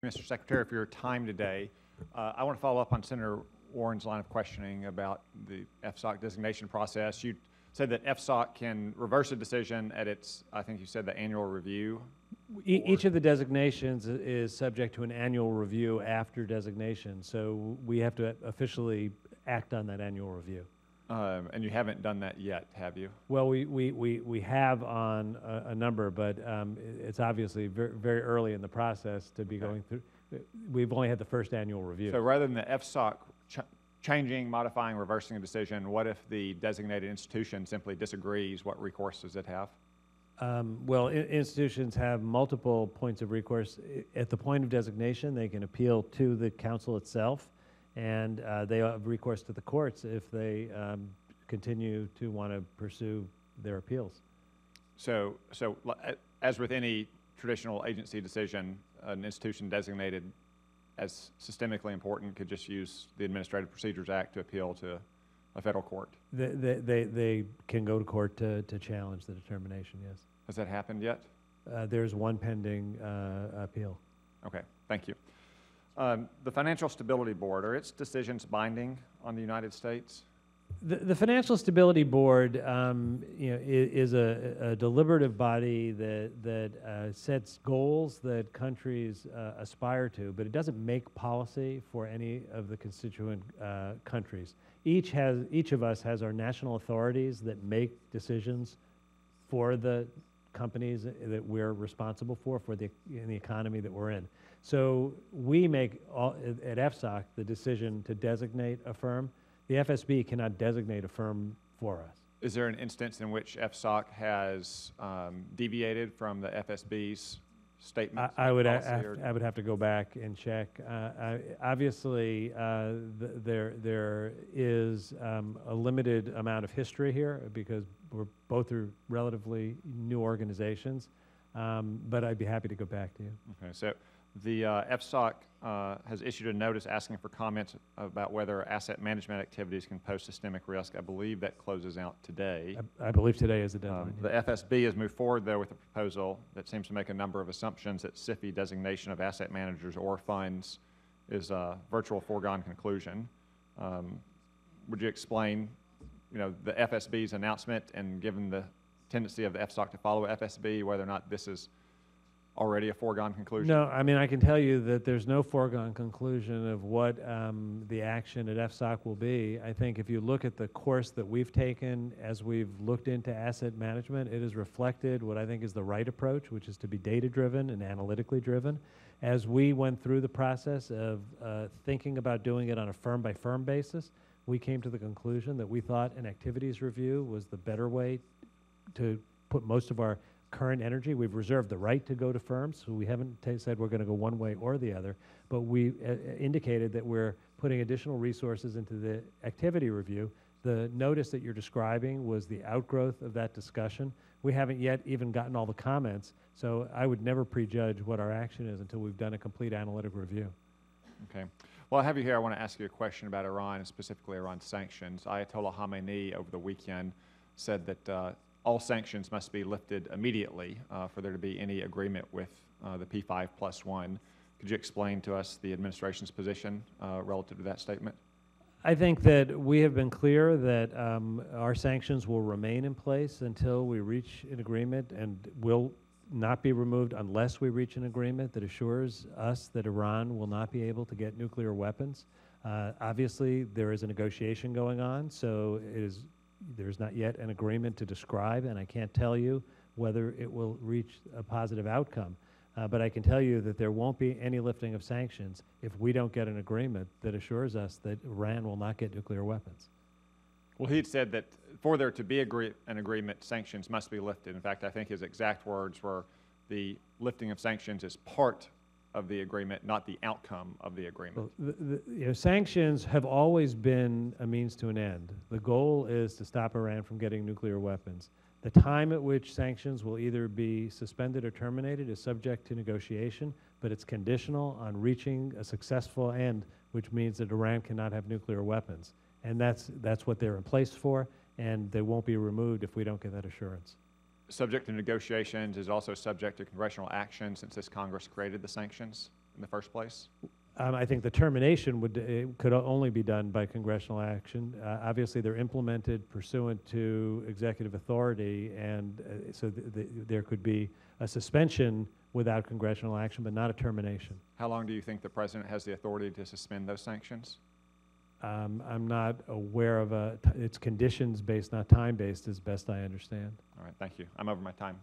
Mr. Secretary, for your time today. I want to follow up on Senator Warren's line of questioning about the FSOC designation process. You said that FSOC can reverse a decision at its, I think you said, the annual review. Each of the designations is subject to an annual review after designation, so we have to officially act on that annual review. And you haven't done that yet, have you? Well, we have on a number, but it's obviously very, very early in the process to be going through. We've only had the first annual review. So rather than the FSOC changing, modifying, reversing a decision, what if the designated institution simply disagrees? What recourse does it have? Well, institutions have multiple points of recourse. At the point of designation, they can appeal to the council itself, and they have recourse to the courts if they continue to want to pursue their appeals. So as with any traditional agency decision, an institution designated as systemically important could just use the Administrative Procedures Act to appeal to a federal court? They can go to court to challenge the determination, yes. Has that happened yet? There's one pending appeal. Okay, thank you. The Financial Stability Board, are its decisions binding on the United States? The Financial Stability Board is a deliberative body that sets goals that countries aspire to, but it doesn't make policy for any of the constituent countries. Each of us has our national authorities that make decisions for the companies that we're responsible for in the economy that we're in. So we make, at FSOC, the decision to designate a firm. The FSB cannot designate a firm for us. Is there an instance in which FSOC has deviated from the FSB's statement? I would have to go back and check. Obviously, there is a limited amount of history here because we're both are relatively new organizations, but I'd be happy to go back to you. Okay, so the FSOC has issued a notice asking for comments about whether asset management activities can pose systemic risk. I believe that closes out today. I believe today is the deadline. The FSB has moved forward, though, with a proposal that seems to make a number of assumptions that SIFI designation of asset managers or funds is a virtual foregone conclusion. Would you explain, the FSB's announcement, and given the tendency of the FSOC to follow FSB, whether or not this is already a foregone conclusion? No, I mean, I can tell you that there's no foregone conclusion of what the action at FSOC will be. I think if you look at the course that we've taken as we've looked into asset management, it has reflected what I think is the right approach, which is to be data-driven and analytically driven. As we went through the process of thinking about doing it on a firm-by-firm basis, we came to the conclusion that we thought an activities review was the better way to put most of our current energy. We've reserved the right to go to firms, so we haven't said we're going to go one way or the other, but we indicated that we're putting additional resources into the activity review. The notice that you're describing was the outgrowth of that discussion. We haven't yet even gotten all the comments, so I would never prejudge what our action is until we've done a complete analytic review. Okay. Well, I have you here. I want to ask you a question about Iran, and specifically Iran sanctions. Ayatollah Khamenei over the weekend said that all sanctions must be lifted immediately for there to be any agreement with the P5+1. Could you explain to us the administration's position relative to that statement? I think that we have been clear that our sanctions will remain in place until we reach an agreement, and will not be removed unless we reach an agreement that assures us that Iran will not be able to get nuclear weapons. Obviously, there is a negotiation going on, so there's not yet an agreement to describe, and I can't tell you whether it will reach a positive outcome. But I can tell you that there won't be any lifting of sanctions if we don't get an agreement that assures us that Iran will not get nuclear weapons. Well, he had said that for there to be an agreement, sanctions must be lifted. In fact, I think his exact words were the lifting of sanctions is part of the agreement, not the outcome of the agreement. Well, sanctions have always been a means to an end. The goal is to stop Iran from getting nuclear weapons. The time at which sanctions will either be suspended or terminated is subject to negotiation, but it's conditional on reaching a successful end, which means that Iran cannot have nuclear weapons. And that's what they're in place for, and they won't be removed if we don't get that assurance. Subject to negotiations is also subject to congressional action since this Congress created the sanctions. in the first place? I think the termination could only be done by congressional action. Obviously, they're implemented pursuant to executive authority, and so there could be a suspension without congressional action, but not a termination. How long do you think the president has the authority to suspend those sanctions? I'm not aware of it's conditions-based, not time-based, as best I understand. All right, thank you. I'm over my time.